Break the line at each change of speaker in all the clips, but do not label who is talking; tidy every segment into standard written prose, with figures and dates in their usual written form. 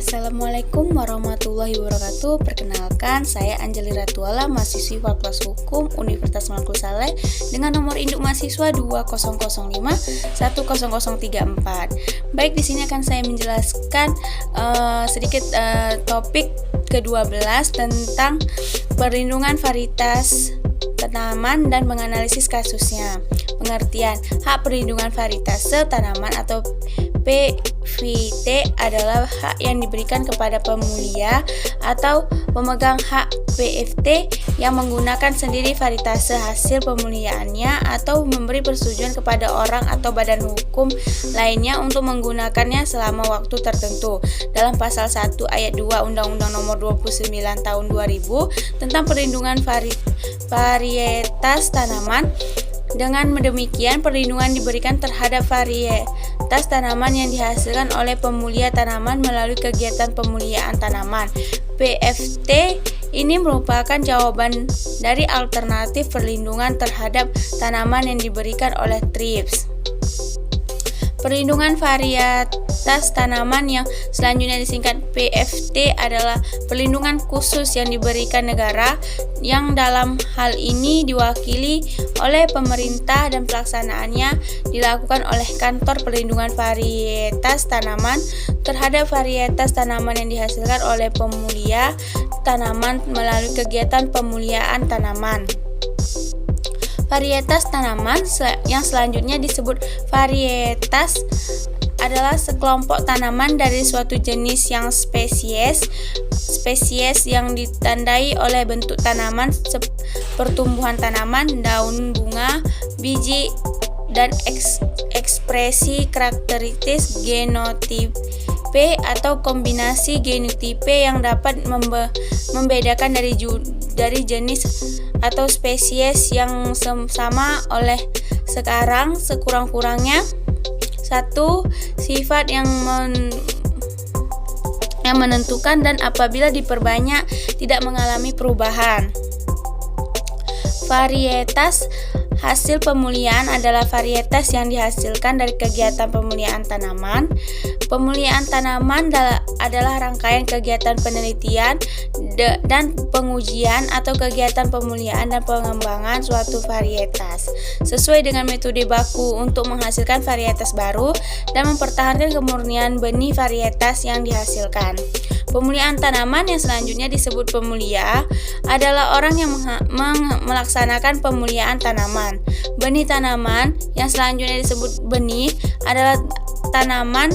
Assalamualaikum warahmatullahi wabarakatuh. Perkenalkan, saya Anjali Ratuala, mahasiswi Fakultas Hukum Universitas Mangkurat Saleh dengan nomor induk mahasiswa 2005100034. Baik, di sini akan saya menjelaskan sedikit topik ke-12 tentang perlindungan varietas tanaman dan menganalisis kasusnya. Pengertian hak perlindungan varitase tanaman atau PVT adalah hak yang diberikan kepada pemulia atau pemegang hak PVT yang menggunakan sendiri varitase hasil pemuliaannya atau memberi persetujuan kepada orang atau badan hukum lainnya untuk menggunakannya selama waktu tertentu. Dalam pasal 1 ayat 2 Undang-Undang Nomor 29 Tahun 2000 tentang perlindungan varietas tanaman. Dengan demikian, perlindungan diberikan terhadap varietas tanaman yang dihasilkan oleh pemulia tanaman melalui kegiatan pemuliaan tanaman. PVT ini merupakan jawaban dari alternatif perlindungan terhadap tanaman yang diberikan oleh TRIPS. Perlindungan varietas tanaman yang selanjutnya disingkat PVT adalah perlindungan khusus yang diberikan negara yang dalam hal ini diwakili oleh pemerintah dan pelaksanaannya dilakukan oleh Kantor Perlindungan Varietas Tanaman terhadap varietas tanaman yang dihasilkan oleh pemulia tanaman melalui kegiatan pemuliaan tanaman. Varietas tanaman yang selanjutnya disebut varietas adalah sekelompok tanaman dari suatu jenis yang spesies yang ditandai oleh bentuk tanaman, pertumbuhan tanaman, daun, bunga, biji, dan ekspresi karakteristik genotipe atau kombinasi genotipe yang dapat membedakan dari jenis atau spesies yang sama oleh sekarang sekurang-kurangnya satu sifat yang menentukan dan apabila diperbanyak tidak mengalami perubahan. Varietas hasil pemuliaan adalah varietas yang dihasilkan dari kegiatan pemuliaan tanaman. Pemuliaan tanaman adalah rangkaian kegiatan penelitian dan pengujian atau kegiatan pemuliaan dan pengembangan suatu varietas sesuai dengan metode baku untuk menghasilkan varietas baru dan mempertahankan kemurnian benih varietas yang dihasilkan. Pemuliaan tanaman yang selanjutnya disebut pemulia adalah orang yang melaksanakan pemuliaan tanaman. Benih tanaman yang selanjutnya disebut benih adalah tanaman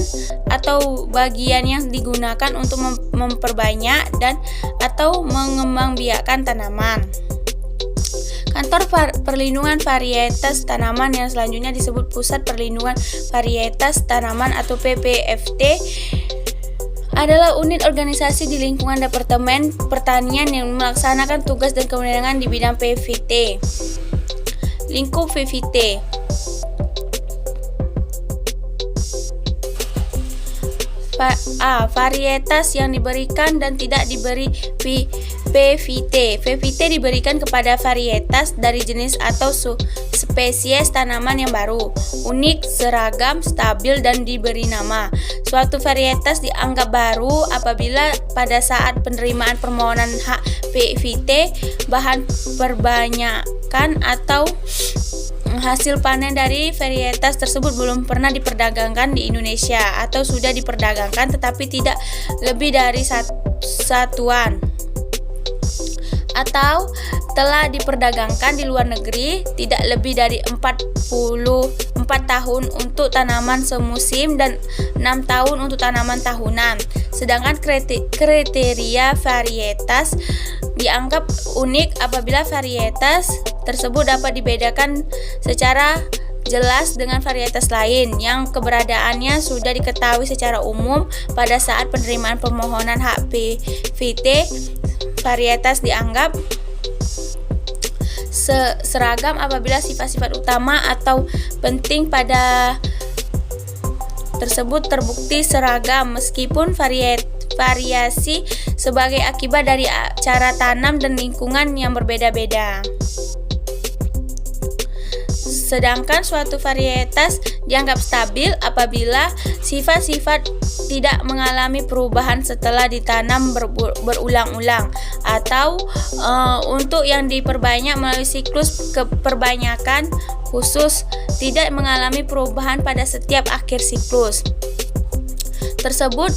atau bagian yang digunakan untuk memperbanyak dan atau mengembangbiakkan tanaman. Kantor Perlindungan Varietas Tanaman yang selanjutnya disebut Pusat Perlindungan Varietas Tanaman atau PPVT adalah unit organisasi di lingkungan Departemen Pertanian yang melaksanakan tugas dan kewenangan di bidang PVT. Lingkup PVT. Varietas yang diberikan dan tidak diberi PVT. PVT diberikan kepada varietas dari jenis atau spesies tanaman yang baru, unik, seragam, stabil, dan diberi nama. Suatu varietas dianggap baru apabila pada saat penerimaan permohonan hak PVT bahan perbanyakan atau hasil panen dari varietas tersebut belum pernah diperdagangkan di Indonesia atau sudah diperdagangkan tetapi tidak lebih dari satuan atau telah diperdagangkan di luar negeri tidak lebih dari 44 tahun untuk tanaman semusim dan 6 tahun untuk tanaman tahunan. Sedangkan kriteria varietas dianggap unik apabila varietas tersebut dapat dibedakan secara jelas dengan varietas lain yang keberadaannya sudah diketahui secara umum pada saat penerimaan permohonan hak PVT. Varietas dianggap seragam apabila sifat-sifat utama atau penting pada tersebut terbukti seragam meskipun variasi sebagai akibat dari cara tanam dan lingkungan yang berbeda-beda. Sedangkan suatu varietas dianggap stabil apabila sifat-sifat tidak mengalami perubahan setelah ditanam berulang-ulang, atau untuk yang diperbanyak melalui siklus keperbanyakan khusus tidak mengalami perubahan pada setiap akhir siklus tersebut.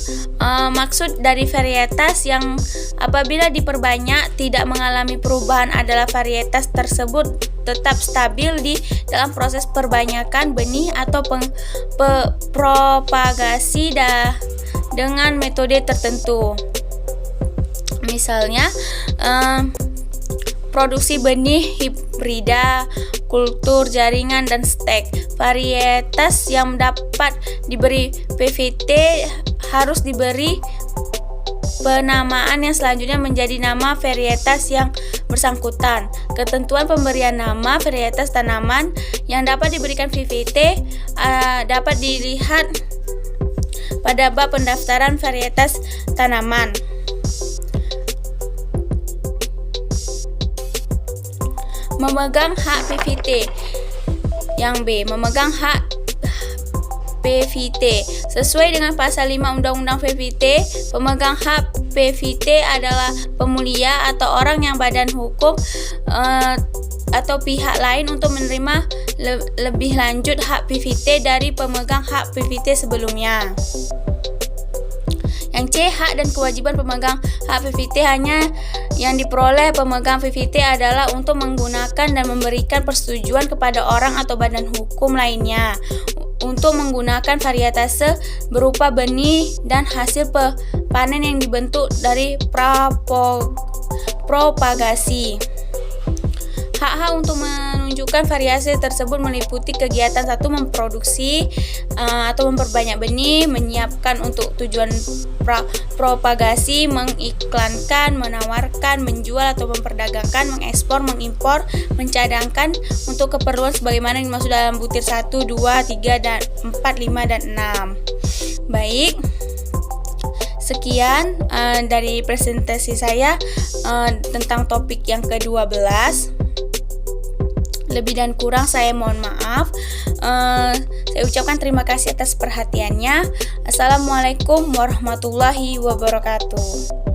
Maksud dari varietas yang apabila diperbanyak tidak mengalami perubahan adalah varietas tersebut tetap stabil di dalam proses perbanyakan benih atau propagasi dengan metode tertentu. Misalnya produksi benih hibrida, kultur jaringan, dan stek. Varietas yang dapat diberi PVT harus diberi penamaan yang selanjutnya menjadi nama varietas yang bersangkutan. Ketentuan pemberian nama varietas tanaman yang dapat diberikan PVT dapat dilihat pada bab pendaftaran varietas tanaman. Memegang hak PVT. Yang B, memegang hak PVT. Sesuai dengan pasal 5 Undang-Undang PVT, pemegang hak PVT adalah pemulia atau orang yang badan hukum atau pihak lain untuk menerima lebih lanjut hak PVT dari pemegang hak PVT sebelumnya. Yang C, hak dan kewajiban pemegang hak PVT hanya yang diperoleh pemegang PVT adalah untuk menggunakan dan memberikan persetujuan kepada orang atau badan hukum lainnya untuk menggunakan varietase berupa benih dan hasil panen yang dibentuk dari propagasi. Hak-hak untuk menunjukkan variasi tersebut meliputi kegiatan satu, memproduksi atau memperbanyak benih, menyiapkan untuk tujuan propagasi, mengiklankan, menawarkan, menjual atau memperdagangkan, mengekspor, mengimpor, mencadangkan untuk keperluan sebagaimana dimaksud dalam butir 1, 2, 3, dan 4, 5, dan 6. Baik, sekian dari presentasi saya tentang topik yang ke-12. Lebih dan kurang saya mohon maaf. Saya ucapkan terima kasih atas perhatiannya. Assalamualaikum warahmatullahi wabarakatuh.